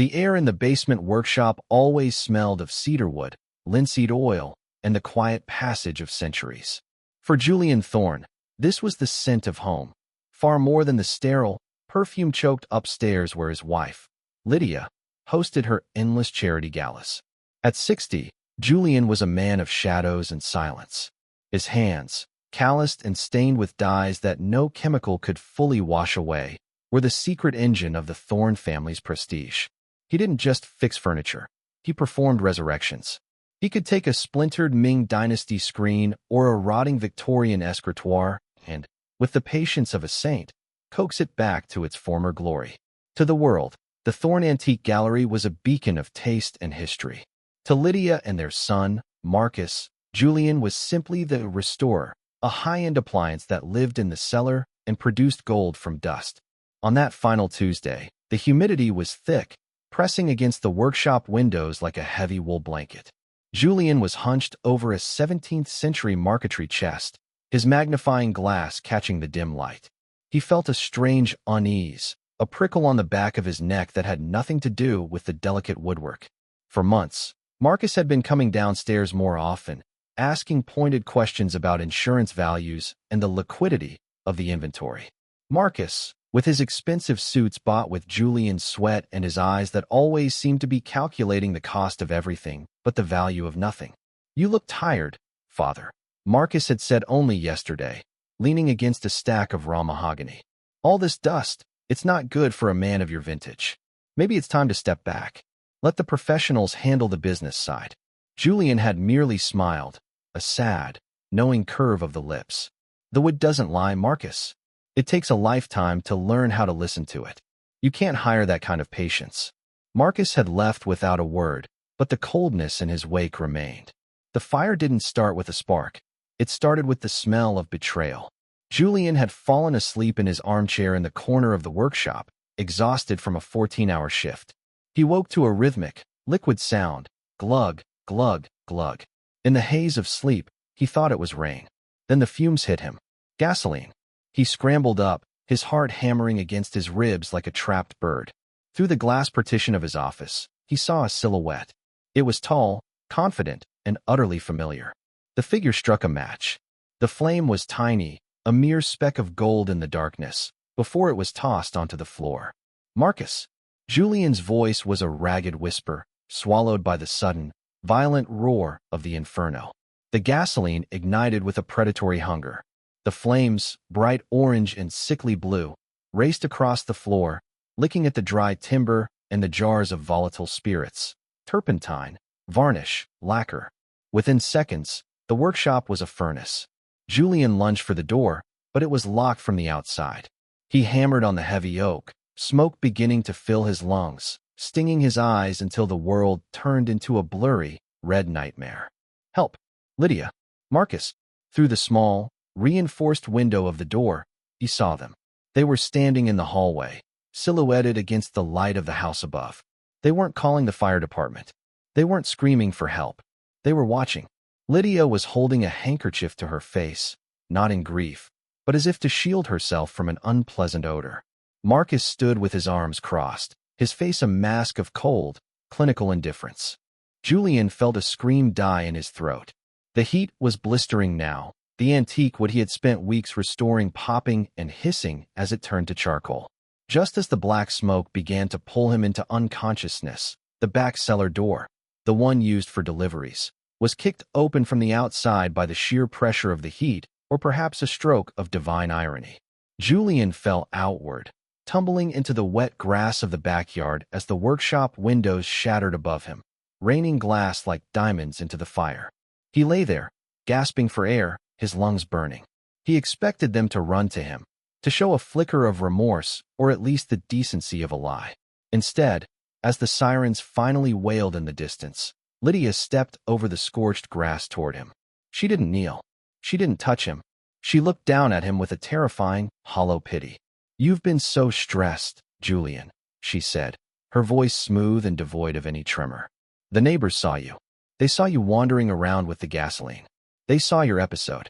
The air in the basement workshop always smelled of cedarwood, linseed oil, and the quiet passage of centuries. For Julian Thorne, this was the scent of home, far more than the sterile, perfume-choked upstairs where his wife, Lydia, hosted her endless charity galas. At 60, Julian was a man of shadows and silence. His hands, calloused and stained with dyes that no chemical could fully wash away, were the secret engine of the Thorne family's prestige. He didn't just fix furniture. He performed resurrections. He could take a splintered Ming Dynasty screen or a rotting Victorian escritoire and, with the patience of a saint, coax it back to its former glory. To the world, the Thorne Antique Gallery was a beacon of taste and history. To Lydia and their son, Marcus, Julian was simply the restorer, a high-end appliance that lived in the cellar and produced gold from dust. On that final Tuesday, the humidity was thick, pressing against the workshop windows like a heavy wool blanket. Julian was hunched over a 17th-century marquetry chest, his magnifying glass catching the dim light. He felt a strange unease, a prickle on the back of his neck that had nothing to do with the delicate woodwork. For months, Marcus had been coming downstairs more often, asking pointed questions about insurance values and the liquidity of the inventory. Marcus, with his expensive suits bought with Julian's sweat and his eyes that always seemed to be calculating the cost of everything but the value of nothing. "You look tired, Father," Marcus had said only yesterday, leaning against a stack of raw mahogany. "All this dust, it's not good for a man of your vintage. Maybe it's time to step back. Let the professionals handle the business side." Julian had merely smiled, a sad, knowing curve of the lips. "The wood doesn't lie, Marcus. It takes a lifetime to learn how to listen to it. You can't hire that kind of patience." Marcus had left without a word, but the coldness in his wake remained. The fire didn't start with a spark. It started with the smell of betrayal. Julian had fallen asleep in his armchair in the corner of the workshop, exhausted from a 14-hour shift. He woke to a rhythmic, liquid sound, glug, glug, glug. In the haze of sleep, he thought it was rain. Then the fumes hit him. Gasoline. He scrambled up, his heart hammering against his ribs like a trapped bird. Through the glass partition of his office, he saw a silhouette. It was tall, confident, and utterly familiar. The figure struck a match. The flame was tiny, a mere speck of gold in the darkness, before it was tossed onto the floor. "Marcus!" Julian's voice was a ragged whisper, swallowed by the sudden, violent roar of the inferno. The gasoline ignited with a predatory hunger. The flames, bright orange and sickly blue, raced across the floor, licking at the dry timber and the jars of volatile spirits, turpentine, varnish, lacquer. Within seconds, the workshop was a furnace. Julian lunged for the door, but it was locked from the outside. He hammered on the heavy oak, smoke beginning to fill his lungs, stinging his eyes until the world turned into a blurry, red nightmare. "Help! Lydia! Marcus!" Through the small, reinforced window of the door, he saw them. They were standing in the hallway, silhouetted against the light of the house above. They weren't calling the fire department. They weren't screaming for help. They were watching. Lydia was holding a handkerchief to her face, not in grief, but as if to shield herself from an unpleasant odor. Marcus stood with his arms crossed, his face a mask of cold, clinical indifference. Julian felt a scream die in his throat. The heat was blistering now, the antique wood he had spent weeks restoring popping and hissing as it turned to charcoal. Just as the black smoke began to pull him into unconsciousness, the back cellar door, the one used for deliveries, was kicked open from the outside by the sheer pressure of the heat, or perhaps a stroke of divine irony. Julian fell outward, tumbling into the wet grass of the backyard as the workshop windows shattered above him, raining glass like diamonds into the fire. He lay there, gasping for air, his lungs burning. He expected them to run to him, to show a flicker of remorse or at least the decency of a lie. Instead, as the sirens finally wailed in the distance, Lydia stepped over the scorched grass toward him. She didn't kneel. She didn't touch him. She looked down at him with a terrifying, hollow pity. "You've been so stressed, Julian," she said, her voice smooth and devoid of any tremor. "The neighbors saw you. They saw you wandering around with the gasoline. They saw your episode.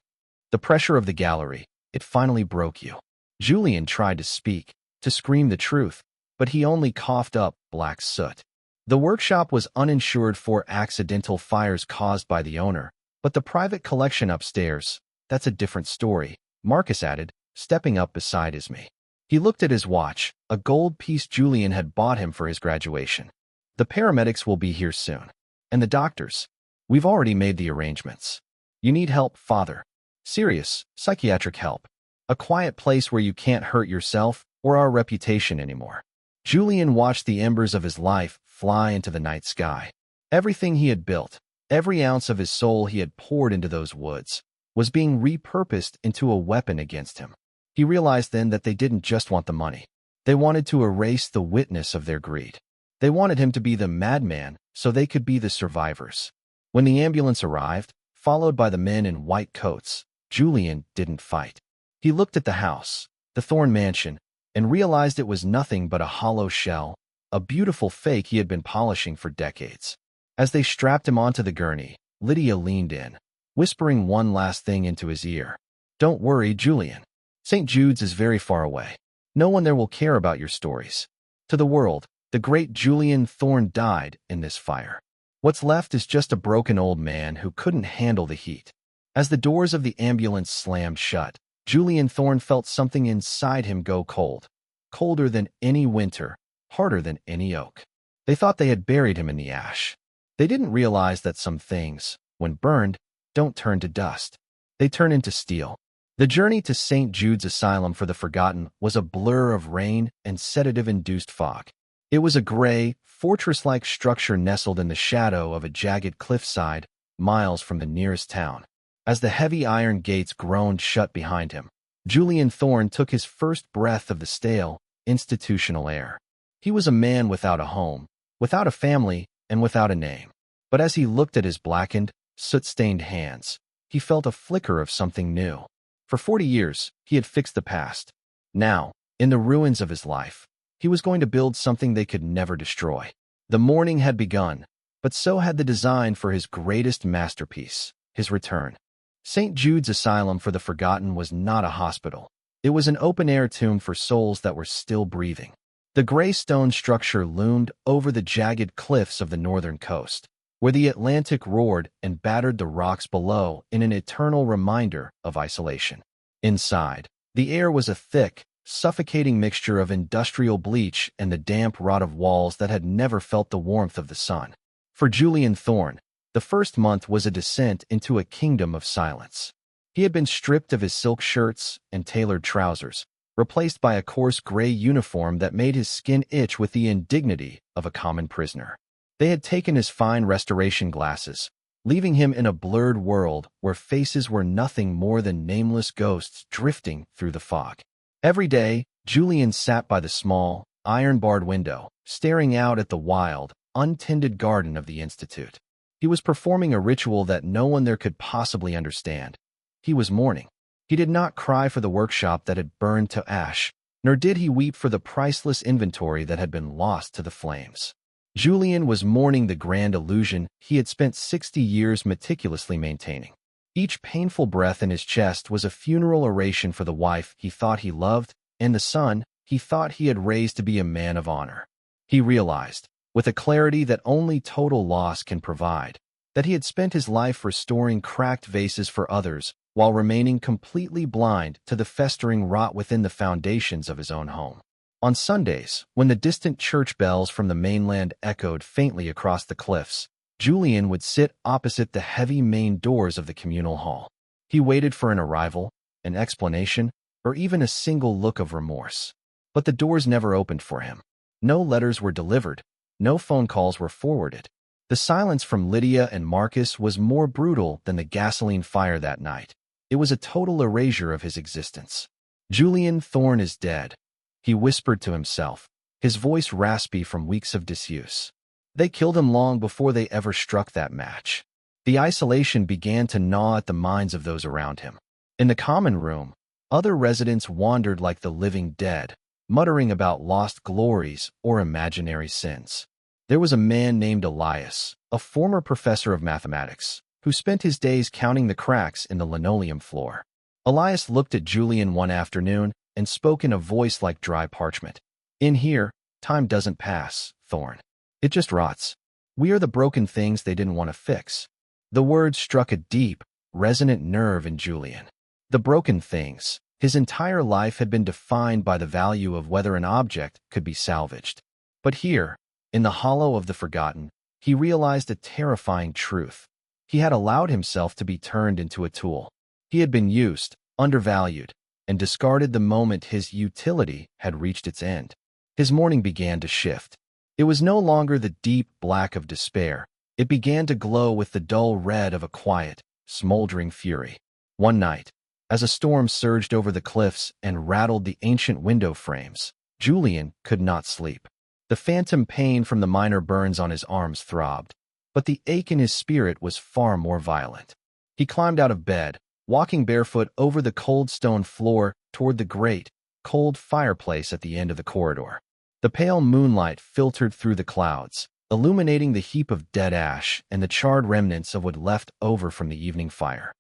The pressure of the gallery, it finally broke you." Julian tried to speak, to scream the truth, but he only coughed up black soot. The workshop was uninsured for accidental fires caused by the owner, but the private collection upstairs, that's a different story, Marcus added, stepping up beside Ismay. He looked at his watch, a gold piece Julian had bought him for his graduation. The paramedics will be here soon. And the doctors. We've already made the arrangements. You need help, Father. Serious, psychiatric help. A quiet place where you can't hurt yourself or our reputation anymore. Julian watched the embers of his life fly into the night sky. Everything he had built, every ounce of his soul he had poured into those woods, was being repurposed into a weapon against him. He realized then that they didn't just want the money. They wanted to erase the witness of their greed. They wanted him to be the madman so they could be the survivors. When the ambulance arrived, followed by the men in white coats, Julian didn't fight. He looked at the house, the Thorne mansion, and realized it was nothing but a hollow shell, a beautiful fake he had been polishing for decades. As they strapped him onto the gurney, Lydia leaned in, whispering one last thing into his ear. Don't worry, Julian. St. Jude's is very far away. No one there will care about your stories. To the world, the great Julian Thorne died in this fire. What's left is just a broken old man who couldn't handle the heat. As the doors of the ambulance slammed shut, Julian Thorne felt something inside him go cold. Colder than any winter, harder than any oak. They thought they had buried him in the ash. They didn't realize that some things, when burned, don't turn to dust. They turn into steel. The journey to St. Jude's Asylum for the Forgotten was a blur of rain and sedative-induced fog. It was a gray, fortress-like structure nestled in the shadow of a jagged cliffside, miles from the nearest town. As the heavy iron gates groaned shut behind him, Julian Thorne took his first breath of the stale, institutional air. He was a man without a home, without a family, and without a name. But as he looked at his blackened, soot-stained hands, he felt a flicker of something new. For 40 years, he had fixed the past. Now, in the ruins of his life, he was going to build something they could never destroy. The mourning had begun, but so had the design for his greatest masterpiece, his return. St. Jude's Asylum for the Forgotten was not a hospital. It was an open-air tomb for souls that were still breathing. The gray stone structure loomed over the jagged cliffs of the northern coast, where the Atlantic roared and battered the rocks below in an eternal reminder of isolation. Inside, the air was a thick, suffocating mixture of industrial bleach and the damp rot of walls that had never felt the warmth of the sun. For Julian Thorne, the first month was a descent into a kingdom of silence. He had been stripped of his silk shirts and tailored trousers, replaced by a coarse gray uniform that made his skin itch with the indignity of a common prisoner. They had taken his fine restoration glasses, leaving him in a blurred world where faces were nothing more than nameless ghosts drifting through the fog. Every day, Julian sat by the small, iron-barred window, staring out at the wild, untended garden of the Institute. He was performing a ritual that no one there could possibly understand. He was mourning. He did not cry for the workshop that had burned to ash, nor did he weep for the priceless inventory that had been lost to the flames. Julian was mourning the grand illusion he had spent 60 years meticulously maintaining. Each painful breath in his chest was a funeral oration for the wife he thought he loved and the son he thought he had raised to be a man of honor. He realized, with a clarity that only total loss can provide, that he had spent his life restoring cracked vases for others while remaining completely blind to the festering rot within the foundations of his own home. On Sundays, when the distant church bells from the mainland echoed faintly across the cliffs, Julian would sit opposite the heavy main doors of the communal hall. He waited for an arrival, an explanation, or even a single look of remorse. But the doors never opened for him. No letters were delivered. No phone calls were forwarded. The silence from Lydia and Marcus was more brutal than the gasoline fire that night. It was a total erasure of his existence. Julian Thorne is dead, he whispered to himself, his voice raspy from weeks of disuse. They killed him long before they ever struck that match. The isolation began to gnaw at the minds of those around him. In the common room, other residents wandered like the living dead, muttering about lost glories or imaginary sins. There was a man named Elias, a former professor of mathematics, who spent his days counting the cracks in the linoleum floor. Elias looked at Julian one afternoon and spoke in a voice like dry parchment. "In here, time doesn't pass, Thorne. It just rots. We are the broken things they didn't want to fix. The words struck a deep, resonant nerve in Julian. The broken things. His entire life had been defined by the value of whether an object could be salvaged. But here, in the hollow of the forgotten, he realized a terrifying truth. He had allowed himself to be turned into a tool. He had been used, undervalued, and discarded the moment his utility had reached its end. His mourning began to shift. It was no longer the deep black of despair. It began to glow with the dull red of a quiet, smoldering fury. One night, as a storm surged over the cliffs and rattled the ancient window frames, Julian could not sleep. The phantom pain from the minor burns on his arms throbbed, but the ache in his spirit was far more violent. He climbed out of bed, walking barefoot over the cold stone floor toward the great, cold fireplace at the end of the corridor. The pale moonlight filtered through the clouds, illuminating the heap of dead ash and the charred remnants of wood left over from the evening fire.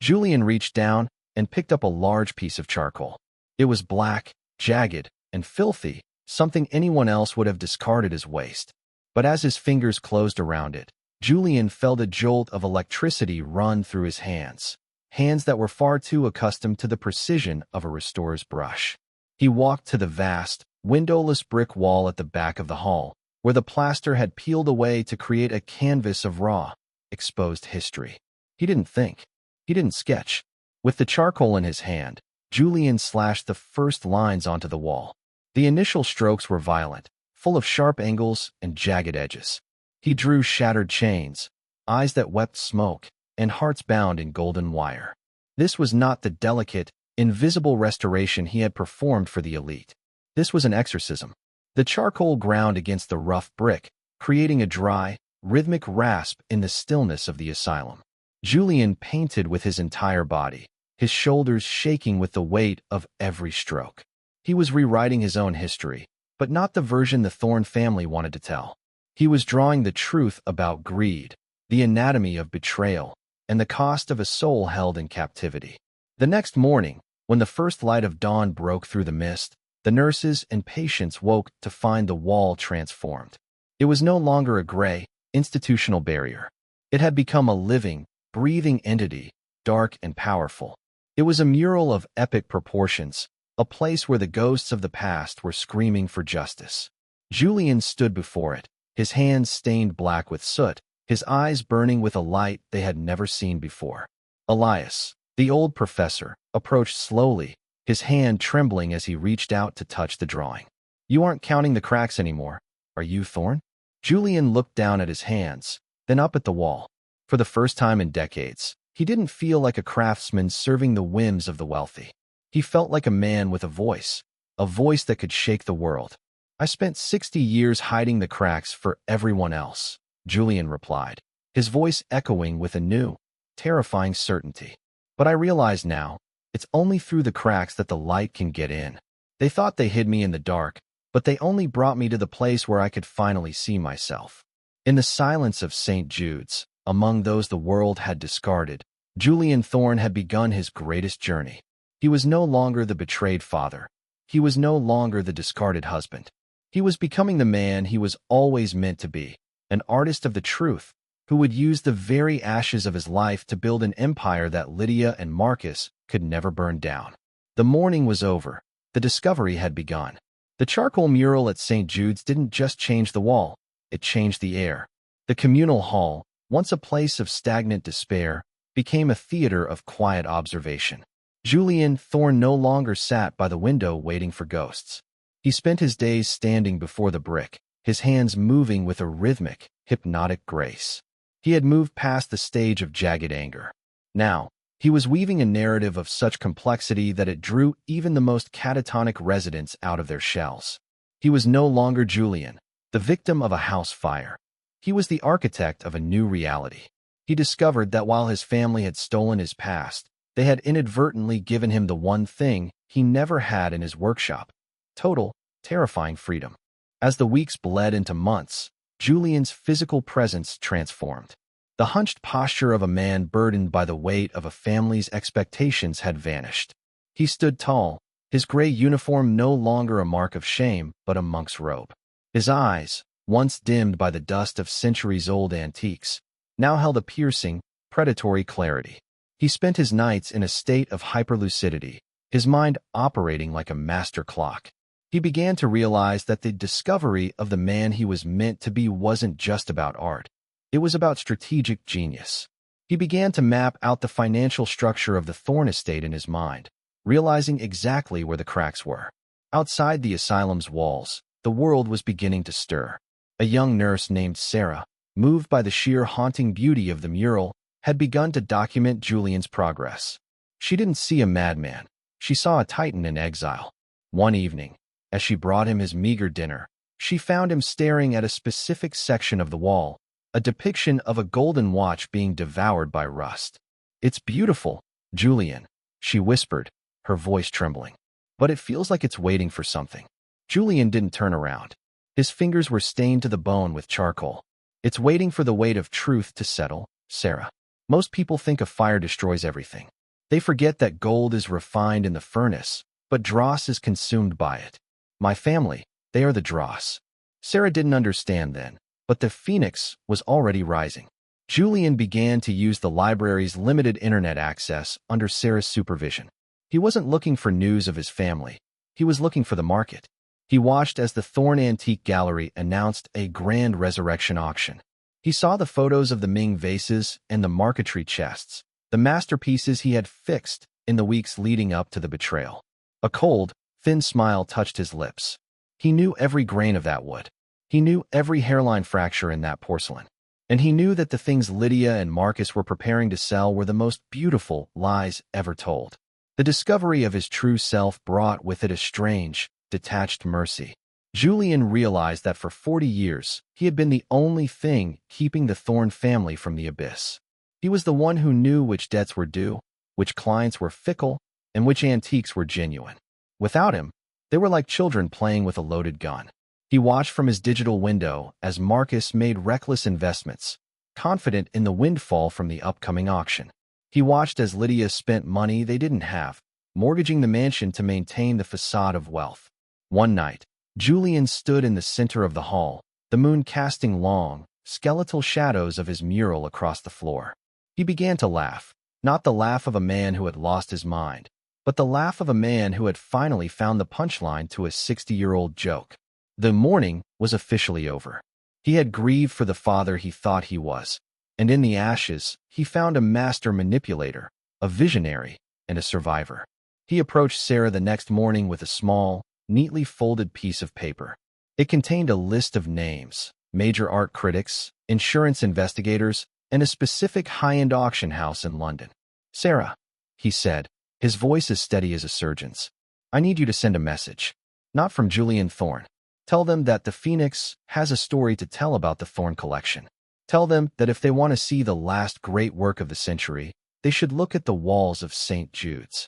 Julian reached down and picked up a large piece of charcoal. It was black, jagged, and filthy, something anyone else would have discarded as waste. But as his fingers closed around it, Julian felt a jolt of electricity run through his hands that were far too accustomed to the precision of a restorer's brush. He walked to the vast, windowless brick wall at the back of the hall, where the plaster had peeled away to create a canvas of raw, exposed history. He didn't think. He didn't sketch. With the charcoal in his hand, Julian slashed the first lines onto the wall. The initial strokes were violent, full of sharp angles and jagged edges. He drew shattered chains, eyes that wept smoke, and hearts bound in golden wire. This was not the delicate, invisible restoration he had performed for the elite. This was an exorcism. The charcoal ground against the rough brick, creating a dry, rhythmic rasp in the stillness of the asylum. Julian painted with his entire body, his shoulders shaking with the weight of every stroke. He was rewriting his own history, but not the version the Thorne family wanted to tell. He was drawing the truth about greed, the anatomy of betrayal, and the cost of a soul held in captivity. The next morning, when the first light of dawn broke through the mist, the nurses and patients woke to find the wall transformed. It was no longer a gray, institutional barrier. It had become a living, breathing entity, dark and powerful. It was a mural of epic proportions, a place where the ghosts of the past were screaming for justice. Julian stood before it, his hands stained black with soot, his eyes burning with a light they had never seen before. Elias, the old professor, approached slowly, his hand trembling as he reached out to touch the drawing. "You aren't counting the cracks anymore, are you, Thorne?" Julian looked down at his hands, then up at the wall. For the first time in decades, he didn't feel like a craftsman serving the whims of the wealthy. He felt like a man with a voice that could shake the world. "I spent 60 years hiding the cracks for everyone else," Julian replied, his voice echoing with a new, terrifying certainty. "But I realize now, it's only through the cracks that the light can get in. They thought they hid me in the dark, but they only brought me to the place where I could finally see myself." In the silence of St. Jude's, among those the world had discarded, Julian Thorne had begun his greatest journey. He was no longer the betrayed father. He was no longer the discarded husband. He was becoming the man he was always meant to be, an artist of the truth, who would use the very ashes of his life to build an empire that Lydia and Marcus could never burn down. The mourning was over. The discovery had begun. The charcoal mural at St. Jude's didn't just change the wall, it changed the air. The communal hall, once a place of stagnant despair, became a theater of quiet observation. Julian Thorne no longer sat by the window waiting for ghosts. He spent his days standing before the brick, his hands moving with a rhythmic, hypnotic grace. He had moved past the stage of jagged anger. Now, he was weaving a narrative of such complexity that it drew even the most catatonic residents out of their shells. He was no longer Julian, the victim of a house fire. He was the architect of a new reality. He discovered that while his family had stolen his past, they had inadvertently given him the one thing he never had in his workshop: total, terrifying freedom. As the weeks bled into months, Julian's physical presence transformed. The hunched posture of a man burdened by the weight of a family's expectations had vanished. He stood tall, his gray uniform no longer a mark of shame but a monk's robe. His eyes, once dimmed by the dust of centuries-old antiques, now held a piercing, predatory clarity. He spent his nights in a state of hyperlucidity, his mind operating like a master clock. He began to realize that the discovery of the man he was meant to be wasn't just about art. It was about strategic genius. He began to map out the financial structure of the Thorne estate in his mind, realizing exactly where the cracks were. Outside the asylum's walls, the world was beginning to stir. A young nurse named Sarah, moved by the sheer haunting beauty of the mural, had begun to document Julian's progress. She didn't see a madman. She saw a titan in exile. One evening, as she brought him his meager dinner, she found him staring at a specific section of the wall, a depiction of a golden watch being devoured by rust. "It's beautiful, Julian," she whispered, her voice trembling. "But it feels like it's waiting for something." Julian didn't turn around. His fingers were stained to the bone with charcoal. "It's waiting for the weight of truth to settle, Sarah. Most people think a fire destroys everything. They forget that gold is refined in the furnace, but dross is consumed by it. My family, they are the dross." Sarah didn't understand then, but the phoenix was already rising. Julian began to use the library's limited internet access under Sarah's supervision. He wasn't looking for news of his family. He was looking for the market. He watched as the Thorne Antique Gallery announced a grand resurrection auction. He saw the photos of the Ming vases and the marquetry chests, the masterpieces he had fixed in the weeks leading up to the betrayal. A cold, thin smile touched his lips. He knew every grain of that wood. He knew every hairline fracture in that porcelain. And he knew that the things Lydia and Marcus were preparing to sell were the most beautiful lies ever told. The discovery of his true self brought with it a strange, detached mercy. Julian realized that for 40 years, he had been the only thing keeping the Thorne family from the abyss. He was the one who knew which debts were due, which clients were fickle, and which antiques were genuine. Without him, they were like children playing with a loaded gun. He watched from his digital window as Marcus made reckless investments, confident in the windfall from the upcoming auction. He watched as Lydia spent money they didn't have, mortgaging the mansion to maintain the facade of wealth. One night, Julian stood in the center of the hall, the moon casting long, skeletal shadows of his mural across the floor. He began to laugh, not the laugh of a man who had lost his mind, but the laugh of a man who had finally found the punchline to a 60-year-old joke. The mourning was officially over. He had grieved for the father he thought he was, and in the ashes, he found a master manipulator, a visionary, and a survivor. He approached Sarah the next morning with a small, neatly folded piece of paper. It contained a list of names, major art critics, insurance investigators, and a specific high-end auction house in London. "Sarah," he said, his voice as steady as a surgeon's, "I need you to send a message. Not from Julian Thorne. Tell them that the Phoenix has a story to tell about the Thorne collection. Tell them that if they want to see the last great work of the century, they should look at the walls of St. Jude's."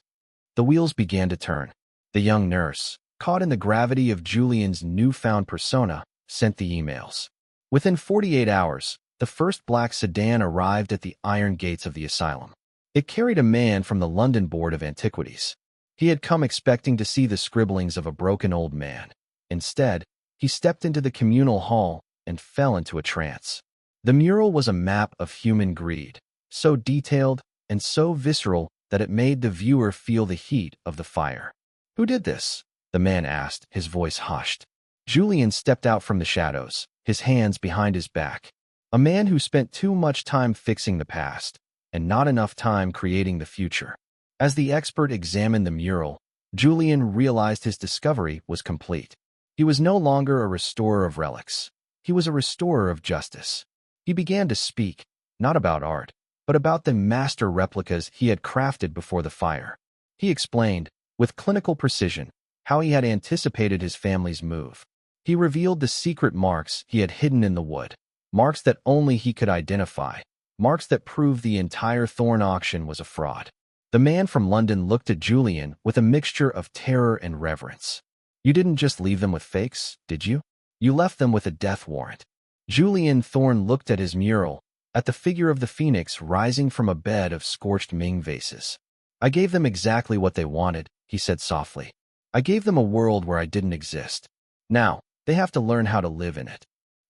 The wheels began to turn. The young nurse, caught in the gravity of Julian's newfound persona, sent the emails. Within 48 hours, the first black sedan arrived at the iron gates of the asylum. It carried a man from the London Board of Antiquities. He had come expecting to see the scribblings of a broken old man. Instead, he stepped into the communal hall and fell into a trance. The mural was a map of human greed, so detailed and so visceral that it made the viewer feel the heat of the fire. "Who did this?" the man asked, his voice hushed. Julian stepped out from the shadows, his hands behind his back. A man who spent too much time fixing the past, and not enough time creating the future. As the expert examined the mural, Julian realized his discovery was complete. He was no longer a restorer of relics. He was a restorer of justice. He began to speak, not about art, but about the master replicas he had crafted before the fire. He explained, with clinical precision, how he had anticipated his family's move. He revealed the secret marks he had hidden in the wood, marks that only he could identify, marks that proved the entire Thorne auction was a fraud. The man from London looked at Julian with a mixture of terror and reverence. "You didn't just leave them with fakes, did you? You left them with a death warrant." Julian Thorne looked at his mural, at the figure of the phoenix rising from a bed of scorched Ming vases. "I gave them exactly what they wanted," he said softly. "I gave them a world where I didn't exist. Now, they have to learn how to live in it."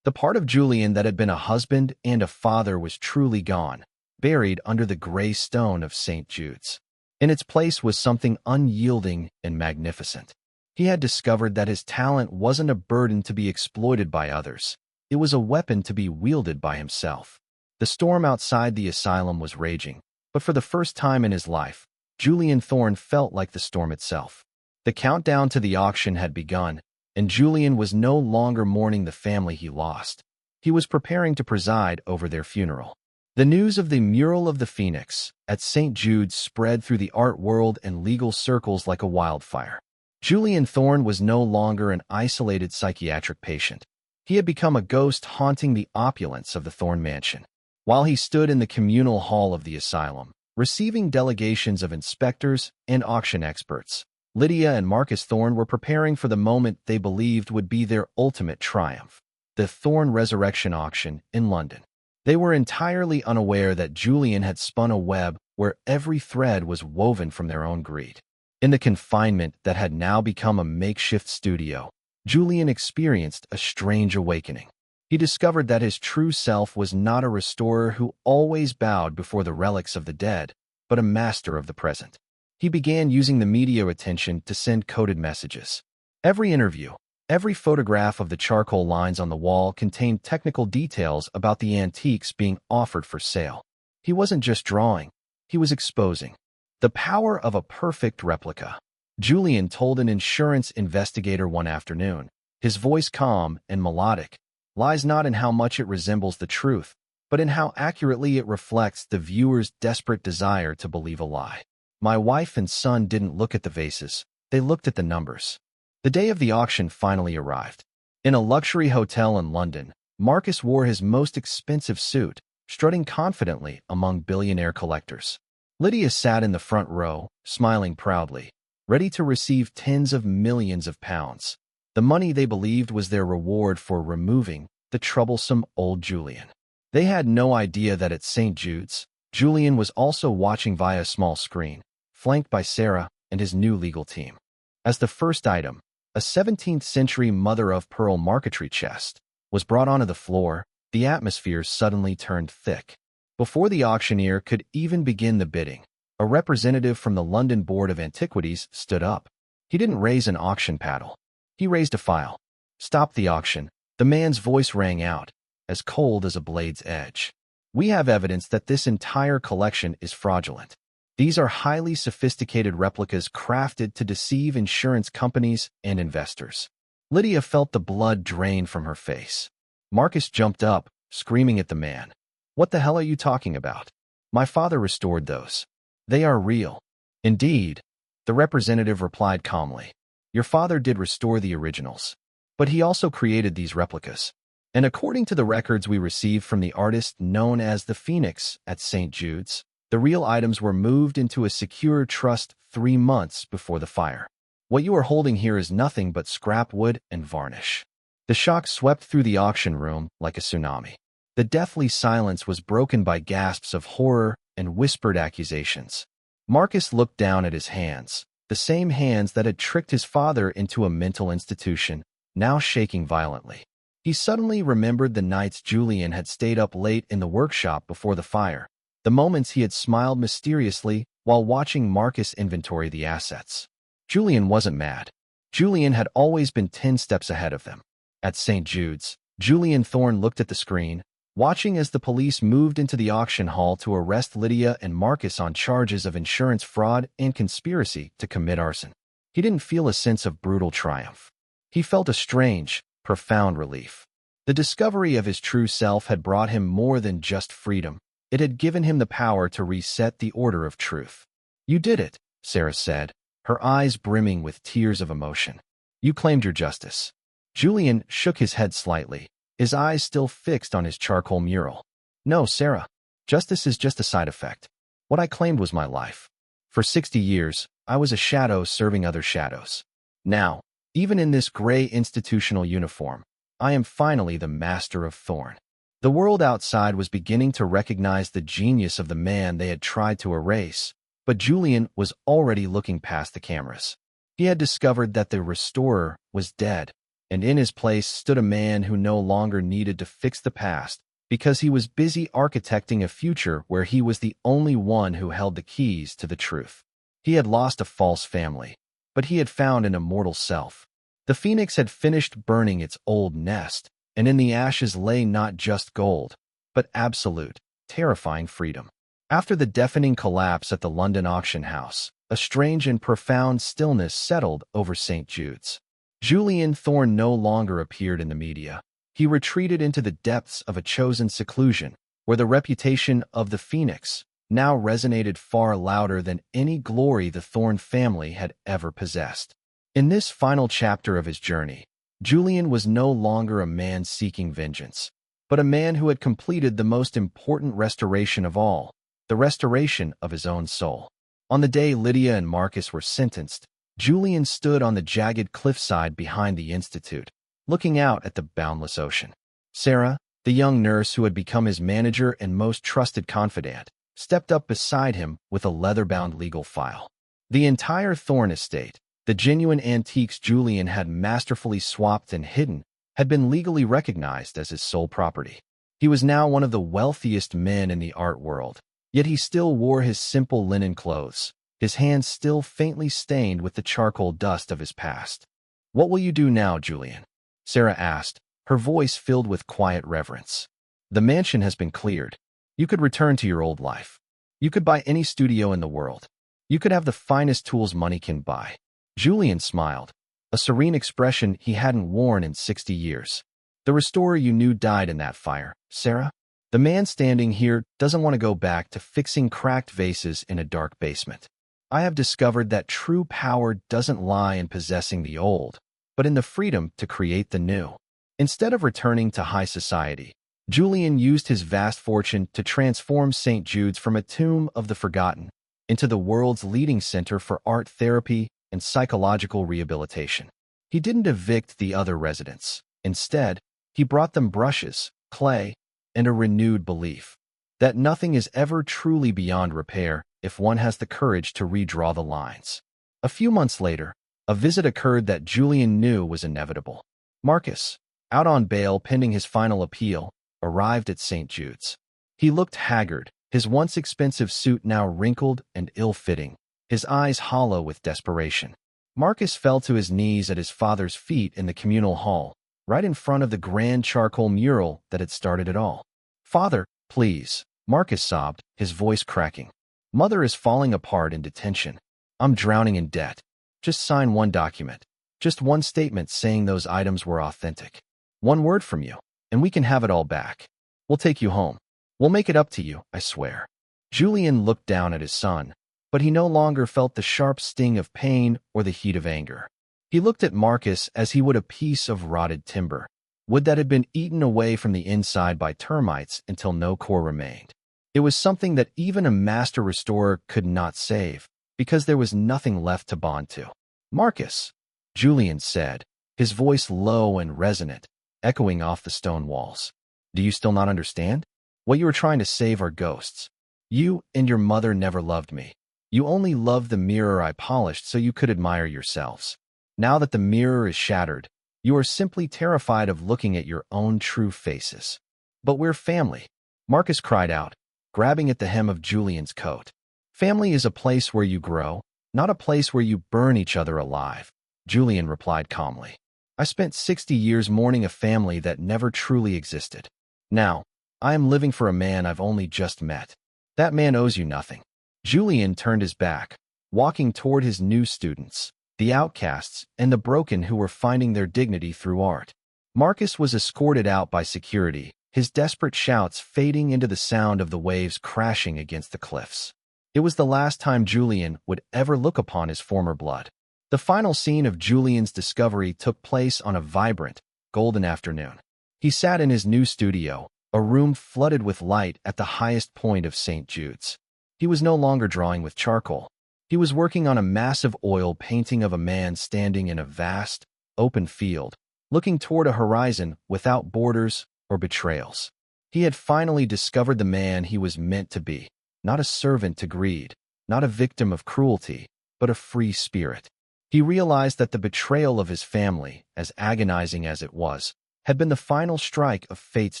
The part of Julian that had been a husband and a father was truly gone, buried under the gray stone of St. Jude's. In its place was something unyielding and magnificent. He had discovered that his talent wasn't a burden to be exploited by others. It was a weapon to be wielded by himself. The storm outside the asylum was raging, but for the first time in his life, Julian Thorne felt like the storm itself. The countdown to the auction had begun, and Julian was no longer mourning the family he lost. He was preparing to preside over their funeral. The news of the mural of the Phoenix at St. Jude's spread through the art world and legal circles like a wildfire. Julian Thorne was no longer an isolated psychiatric patient. He had become a ghost haunting the opulence of the Thorne mansion. While he stood in the communal hall of the asylum, receiving delegations of inspectors and auction experts, Lydia and Marcus Thorne were preparing for the moment they believed would be their ultimate triumph, the Thorne Resurrection Auction in London. They were entirely unaware that Julian had spun a web where every thread was woven from their own greed. In the confinement that had now become a makeshift studio, Julian experienced a strange awakening. He discovered that his true self was not a restorer who always bowed before the relics of the dead, but a master of the present. He began using the media attention to send coded messages. Every interview, every photograph of the charcoal lines on the wall contained technical details about the antiques being offered for sale. He wasn't just drawing, he was exposing the power of a perfect replica. Julian told an insurance investigator one afternoon, his voice calm and melodic, lies not in how much it resembles the truth, but in how accurately it reflects the viewer's desperate desire to believe a lie. My wife and son didn't look at the vases, they looked at the numbers. The day of the auction finally arrived. In a luxury hotel in London, Marcus wore his most expensive suit, strutting confidently among billionaire collectors. Lydia sat in the front row, smiling proudly, ready to receive tens of millions of pounds. The money they believed was their reward for removing the troublesome old Julian. They had no idea that at St. Jude's, Julian was also watching via a small screen, flanked by Sarah and his new legal team. As the first item, a 17th-century mother-of-pearl marquetry chest, was brought onto the floor, the atmosphere suddenly turned thick. Before the auctioneer could even begin the bidding, a representative from the London Board of Antiquities stood up. He didn't raise an auction paddle. He raised a file. "Stop the auction," the man's voice rang out, as cold as a blade's edge. "We have evidence that this entire collection is fraudulent. These are highly sophisticated replicas crafted to deceive insurance companies and investors." Lydia felt the blood drain from her face. Marcus jumped up, screaming at the man. "What the hell are you talking about? My father restored those. They are real." "Indeed," the representative replied calmly. "Your father did restore the originals, but he also created these replicas. And according to the records we received from the artist known as the Phoenix at St. Jude's, the real items were moved into a secure trust 3 months before the fire. What you are holding here is nothing but scrap wood and varnish." The shock swept through the auction room like a tsunami. The deathly silence was broken by gasps of horror and whispered accusations. Marcus looked down at his hands, the same hands that had tricked his father into a mental institution, now shaking violently. He suddenly remembered the nights Julian had stayed up late in the workshop before the fire, the moments he had smiled mysteriously while watching Marcus inventory the assets. Julian wasn't mad. Julian had always been 10 steps ahead of them. At St. Jude's, Julian Thorne looked at the screen, watching as the police moved into the auction hall to arrest Lydia and Marcus on charges of insurance fraud and conspiracy to commit arson. He didn't feel a sense of brutal triumph. He felt a strange, profound relief. The discovery of his true self had brought him more than just freedom. It had given him the power to reset the order of truth. "You did it," Sarah said, her eyes brimming with tears of emotion. "You claimed your justice." Julian shook his head slightly, his eyes still fixed on his charcoal mural. "No, Sarah. Justice is just a side effect. What I claimed was my life. For 60 years, I was a shadow serving other shadows. Now, even in this gray institutional uniform, I am finally the master of Thorne." The world outside was beginning to recognize the genius of the man they had tried to erase, but Julian was already looking past the cameras. He had discovered that the restorer was dead. and in his place stood a man who no longer needed to fix the past because he was busy architecting a future where he was the only one who held the keys to the truth. He had lost a false family, but he had found an immortal self. The phoenix had finished burning its old nest, and in the ashes lay not just gold, but absolute, terrifying freedom. After the deafening collapse at the London auction house, a strange and profound stillness settled over St. Jude's. Julian Thorne no longer appeared in the media. He retreated into the depths of a chosen seclusion, where the reputation of the Phoenix now resonated far louder than any glory the Thorne family had ever possessed. In this final chapter of his journey, Julian was no longer a man seeking vengeance, but a man who had completed the most important restoration of all, the restoration of his own soul. On the day Lydia and Marcus were sentenced, Julian stood on the jagged cliffside behind the institute, looking out at the boundless ocean. Sarah, the young nurse who had become his manager and most trusted confidant, stepped up beside him with a leather-bound legal file. The entire Thorne estate, the genuine antiques Julian had masterfully swapped and hidden, had been legally recognized as his sole property. He was now one of the wealthiest men in the art world, yet he still wore his simple linen clothes, his hands still faintly stained with the charcoal dust of his past. "What will you do now, Julian?" Sarah asked, her voice filled with quiet reverence. "The mansion has been cleared. You could return to your old life. You could buy any studio in the world. You could have the finest tools money can buy." Julian smiled, a serene expression he hadn't worn in 60 years. "The restorer you knew died in that fire, Sarah. The man standing here doesn't want to go back to fixing cracked vases in a dark basement. I have discovered that true power doesn't lie in possessing the old, but in the freedom to create the new." Instead of returning to high society, Julian used his vast fortune to transform St. Jude's from a tomb of the forgotten into the world's leading center for art therapy and psychological rehabilitation. He didn't evict the other residents. Instead, he brought them brushes, clay, and a renewed belief that nothing is ever truly beyond repair if one has the courage to redraw the lines. A few months later, a visit occurred that Julian knew was inevitable. Marcus, out on bail pending his final appeal, arrived at St. Jude's. He looked haggard, his once expensive suit now wrinkled and ill-fitting, his eyes hollow with desperation. Marcus fell to his knees at his father's feet in the communal hall, right in front of the grand charcoal mural that had started it all. "Father, please," Marcus sobbed, his voice cracking. "Mother is falling apart in detention. I'm drowning in debt. Just sign one document. Just one statement saying those items were authentic. One word from you, and we can have it all back. We'll take you home. We'll make it up to you, I swear." Julian looked down at his son, but he no longer felt the sharp sting of pain or the heat of anger. He looked at Marcus as he would a piece of rotted timber, wood that had been eaten away from the inside by termites until no core remained. It was something that even a master restorer could not save, because there was nothing left to bond to. "Marcus," Julian said, his voice low and resonant, echoing off the stone walls. "Do you still not understand? What you were trying to save are ghosts. You and your mother never loved me. You only loved the mirror I polished so you could admire yourselves. Now that the mirror is shattered, you are simply terrified of looking at your own true faces." "But we're family," Marcus cried out, grabbing at the hem of Julian's coat. "Family is a place where you grow, not a place where you burn each other alive," Julian replied calmly. "I spent 60 years mourning a family that never truly existed. Now, I am living for a man I've only just met. That man owes you nothing." Julian turned his back, walking toward his new students, the outcasts and the broken who were finding their dignity through art. Marcus was escorted out by security, his desperate shouts fading into the sound of the waves crashing against the cliffs. It was the last time Julian would ever look upon his former blood. The final scene of Julian's discovery took place on a vibrant, golden afternoon. He sat in his new studio, a room flooded with light at the highest point of St. Jude's. He was no longer drawing with charcoal. He was working on a massive oil painting of a man standing in a vast, open field, looking toward a horizon without borders or betrayals. He had finally discovered the man he was meant to be, not a servant to greed, not a victim of cruelty, but a free spirit. He realized that the betrayal of his family, as agonizing as it was, had been the final strike of fate's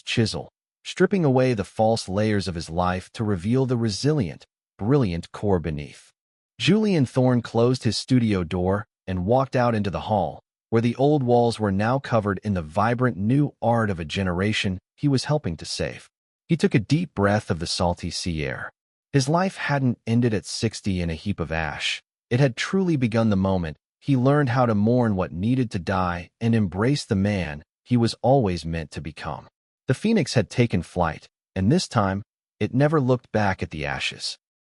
chisel, stripping away the false layers of his life to reveal the resilient, brilliant core beneath. Julian Thorne closed his studio door and walked out into the hall, where the old walls were now covered in the vibrant new art of a generation he was helping to save. He took a deep breath of the salty sea air. His life hadn't ended at 60 in a heap of ash. It had truly begun the moment he learned how to mourn what needed to die and embrace the man he was always meant to become. The phoenix had taken flight, and this time, it never looked back at the ashes.